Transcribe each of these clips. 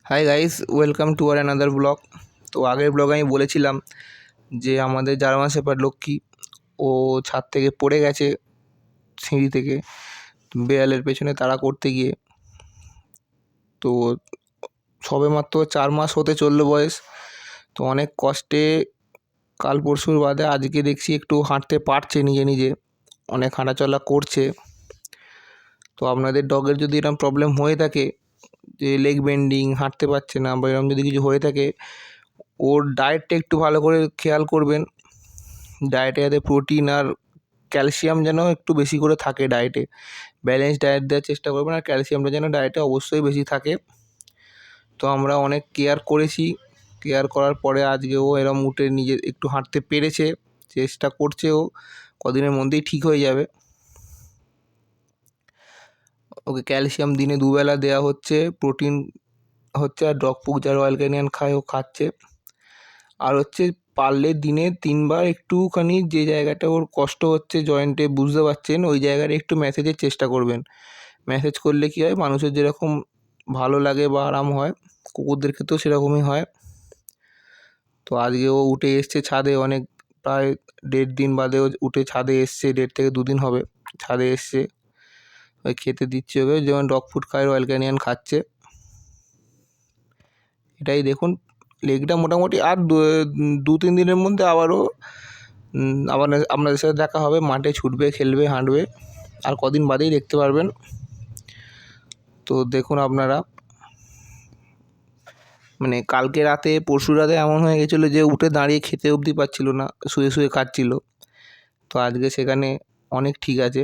High guys, welcome to our another blog. তো আগের ব্লগে আমি বলেছিলাম যে আমাদের জার্মান শেপার্ড লক্ষ্মী ও ছাদ থেকে পড়ে গেছে, সিঁড়ি থেকে বেড়ালের পেছনে তাড়া করতে গিয়ে। তো সবেমাত্র 4 মাস হতে চললো বয়স। তো অনেক কষ্টে কাল পরশুর বাদে আজকে দেখছি একটু হাঁটতে পারছে, নিজে নিজে অনেক হাঁটাচলা করছে। তো আপনাদের ডগের যদি এরকম প্রবলেম হয়ে থাকে যে লেগ বেন্ডিং, হাঁটতে পারছে না বা এরকম যদি কিছু হয়ে থাকে, ওর ডায়েটটা একটু ভালো করে খেয়াল করবেন। ডায়েটে যাতে প্রোটিন আর ক্যালসিয়াম যেন একটু বেশি করে থাকে ডায়েটে। ব্যালেন্স ডায়েট দেওয়ার চেষ্টা করবেন, আর ক্যালসিয়ামটা যেন ডায়েটে অবশ্যই বেশি থাকে। তো আমরা অনেক কেয়ার করেছি, কেয়ার করার পরে আজকে ও এরম উঠে নিজে একটু হাঁটতে পেরেছে, চেষ্টা করছে। ও কদিনের মধ্যেই ঠিক হয়ে যাবে। ওকে ক্যালসিয়াম দিনে 2 বেলা দেওয়া হচ্ছে, প্রোটিন হচ্ছে, আর ডগ ফুড যারা রয়্যাল ক্যানিয়ান খায় ও খাচ্ছে। আর হচ্ছে পারলে দিনে 3 বার একটুখানি যে জায়গাটা ওর কষ্ট হচ্ছে জয়েন্টে বুঝতে পারছেন, ওই জায়গাটা একটু ম্যাসেজের চেষ্টা করবেন। ম্যাসেজ করলে কী হয়, মানুষের যেরকম ভালো লাগে বা আরাম হয়, কুকুরদের ক্ষেত্রেও সেরকমই হয়। তো আজকে ও উঠে এসছে ছাদে, অনেক প্রায় 1.5 দিন বাদে ও উঠে ছাদে এসছে, 1.5 থেকে 2 দিন হবে ছাদে এসছে। ওই খেতে দিচ্ছি ওকে, যেমন ডগ ফুড খায় রয়্যাল ক্যানিয়ান খাচ্ছে। এটাই দেখুন, লেগটা মোটামুটি আর 2-3 দিনের মধ্যে আবারও আবার আপনাদের সাথে দেখা হবে। মাঠে ছুটবে, খেলবে, হাঁটবে, আর কদিন বাদেই দেখতে পারবেন। তো দেখুন আপনারা, মানে কালকে রাতে পরশু রাতে এমন হয়ে গেছিলো যে উঠে দাঁড়িয়ে খেতে অবধি পারছিল না, শুয়ে শুয়ে খাচ্ছিল। তো আজকে সেখানে অনেক ঠিক আছে।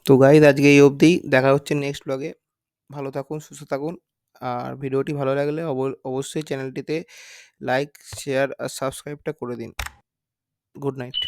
তো গাইজ আজকে এই অবধিই, দেখা হচ্ছে নেক্সট ব্লগে। ভালো থাকুন, সুস্থ থাকুন। আর ভিডিওটি ভালো লাগলে অবশ্যই চ্যানেলটিতে লাইক, শেয়ার আর সাবস্ক্রাইবটা করে দিন। Good night.